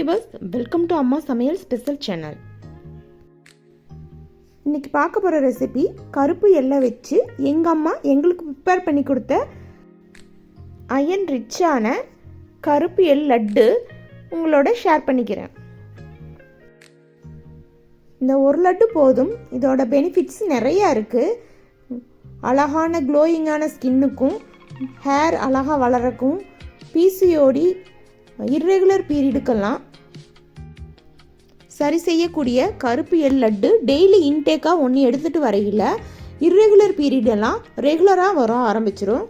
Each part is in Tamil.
வியூவர்ஸ், வெல்கம் டு அம்மா சமையல் ஸ்பெஷல் சேனல். இன்னைக்கு பார்க்க போகிற ரெசிபி கருப்பு எள்ளை வச்சு எங்கள் அம்மா எங்களுக்கு ப்ரிப்பேர் பண்ணி கொடுத்த அயன் ரிச்சான கருப்பு எள் லட்டு உங்களோட ஷேர் பண்ணிக்கிறேன். இந்த ஒரு லட்டு போதும். இதோட பெனிஃபிட்ஸ் நிறையா இருக்குது. அழகான க்ளோயிங்கான ஸ்கின்னுக்கும், ஹேர் அழகாக வளரக்கும், பிசிஓடி இர்ரெகுலர் பீரியடுக்கெல்லாம் சரி செய்யக்கூடிய கருப்பு எள் லட்டு டெய்லி இன்டேக்காக ஒன்று எடுத்துகிட்டு வரையில் இர்ரெகுலர் பீரியடெல்லாம் ரெகுலராக வர ஆரம்பிச்சிடும்.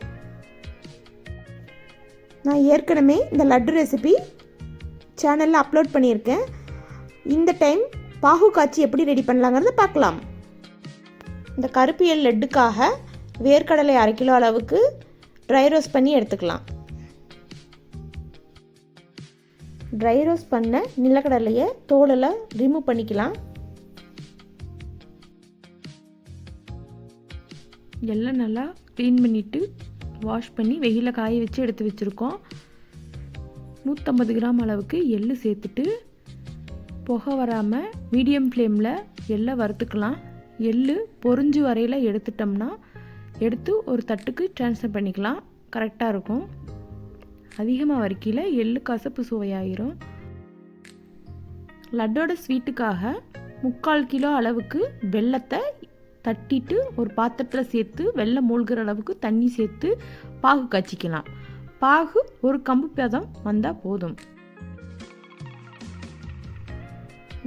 நான் ஏற்கனவே இந்த லட்டு ரெசிபி சேனலில் அப்லோட் பண்ணியிருக்கேன். இந்த டைம் பாகு காய்ச்சி எப்படி ரெடி பண்ணலாங்கிறத பார்க்கலாம். இந்த கருப்பு எள் லட்டுக்காக வேர்க்கடலை 1/2 கிலோ அளவுக்கு ட்ரை ரோஸ்ட் பண்ணி எடுத்துக்கலாம். ட்ரை ரோஸ்ட் பண்ண நிலக்கடலையை தோலெல்லாம் ரிமூவ் பண்ணிக்கலாம். எல்லாம் நல்லா க்ளீன் பண்ணிவிட்டு வாஷ் பண்ணி வெயிலில் காய வச்சு எடுத்து வச்சுருக்கோம். 150 கிராம் அளவுக்கு எள்ளு சேர்த்துட்டு புகை வராமல் மீடியம் ஃப்ளேமில் எள்ளை வறுத்துக்கலாம். எள்ளு பொரிஞ்சு வரையில் எடுத்துட்டோம்னா எடுத்து ஒரு தட்டுக்கு ட்ரான்ஸ்ஃபர் பண்ணிக்கலாம். கரெக்டாக இருக்கும். அதிகமாக வரைக்கையில் எள்ளு கசப்பு சுவையாயிரும். லட்டோட ஸ்வீட்டுக்காக 3/4 கிலோ அளவுக்கு வெல்லத்தை தட்டிட்டு ஒரு பாத்திரத்தில் சேர்த்து வெல்லம் மூழ்கிற அளவுக்கு தண்ணி சேர்த்து பாகு காய்ச்சிக்கலாம். பாகு ஒரு கம்பு பதம் வந்தால் போதும்.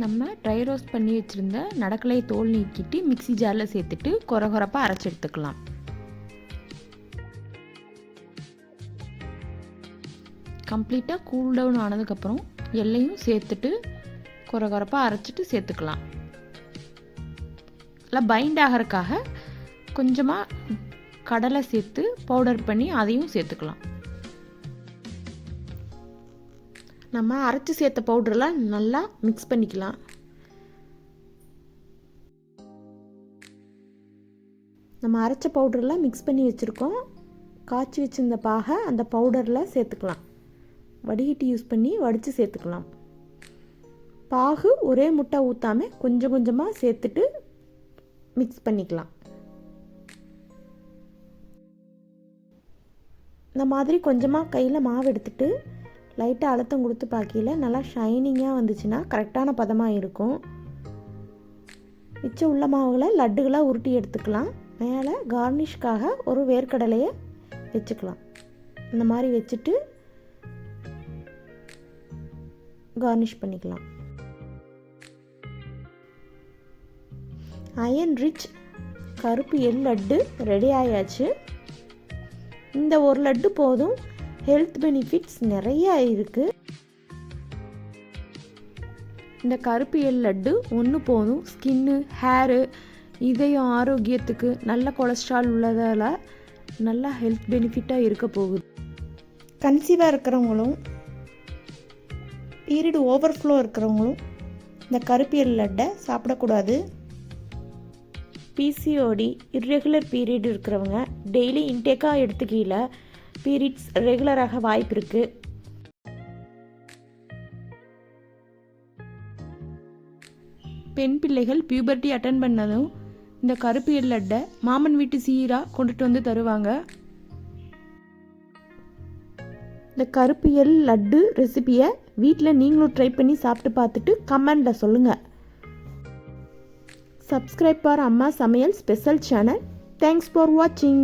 நம்ம ட்ரை ரோஸ்ட் பண்ணி வச்சுருந்த நடக்கலை தோல் நீக்கிட்டு மிக்சி ஜாரில் சேர்த்துட்டு கொரகொரப்பாக அரைச்சி எடுத்துக்கலாம். கம்ப்ளீட்டாக கூல் டவுன் ஆனதுக்கப்புறம் எல்லையும் சேர்த்துட்டு கொரகொரப்பாக அரைச்சிட்டு சேர்த்துக்கலாம். நல்லா பைண்ட் ஆகிறதுக்காக கொஞ்சமாக கடலை சேர்த்து பவுடர் பண்ணி அதையும் சேர்த்துக்கலாம். நம்ம அரைச்சி சேர்த்த பவுடர்லாம் நல்லா மிக்ஸ் பண்ணிக்கலாம். நம்ம அரைச்ச பவுடர்லாம் மிக்ஸ் பண்ணி வச்சுருக்கோம். காய்ச்சி வச்சுருந்த பாகை அந்த பவுடரில் சேர்த்துக்கலாம். வடிகட்டி யூஸ் பண்ணி வடித்து சேர்த்துக்கலாம். பாகு ஒரே முட்டை ஊற்றாமல் கொஞ்சம் கொஞ்சமாக சேர்த்துட்டு மிக்ஸ் பண்ணிக்கலாம். இந்த மாதிரி கொஞ்சமாக கையில் மாவு எடுத்துட்டு லைட்டாக அழுத்தம் கொடுத்து பார்க்கையில் நல்லா ஷைனிங்காக வந்துச்சுன்னா கரெக்டான பதமாக இருக்கும். மிச்சம் உள்ள மாவுகளை லட்டுகளாக உருட்டி எடுத்துக்கலாம். மேலே கார்னிஷ்காக ஒரு வேர்க்கடலையை வச்சுக்கலாம். இந்த மாதிரி வச்சுட்டு கார்னிஷ் பண்ணிக்கலாம். அயன் ரிச் கருப்பு எள் லட்டு ரெடி ஆயாச்சு. இந்த ஒரு லட்டு போதும். ஹெல்த் பெனிஃபிட்ஸ் நிறையா இருக்குது. இந்த கருப்பு எள் லட்டு ஒன்று போதும். ஸ்கின்னு, ஹேரு, இதயம் ஆரோக்கியத்துக்கு, நல்ல கொலஸ்ட்ரால் உள்ளதால் நல்லா ஹெல்த் பெனிஃபிட்டாக இருக்க போகுது. கன்சீவாக இருக்கிறவங்களும் பீரியட் ஓவர்ஃப்ளோ இருக்கிறவங்களும் இந்த கருப்பு எள் லட்டை சாப்பிடக்கூடாது. பிசிஓடி இர்ரெகுலர் பீரியட் இருக்கிறவங்க டெய்லி இன்டேக்காக எடுத்துக்கல பீரியட்ஸ் ரெகுலராக வாய்ப்பு இருக்குது. பெண் பிள்ளைகள் பியூபர்ட்டி அட்டன் பண்ணதும் இந்த கருப்பு எள் லட்டை மாமன் வீட்டு சீராக கொண்டுட்டு வந்து தருவாங்க. இந்த கருப்பு எள் லட்டு ரெசிபியை வீட்டில் நீங்களும் ட்ரை பண்ணி சாப்பிட்டு பார்த்துட்டு கமெண்டில் சொல்லுங்கள். சப்ஸ்கிரைப் ஃபார் அம்மா சமையல் ஸ்பெஷல் சேனல். தேங்க்ஸ் ஃபார் வாட்சிங்.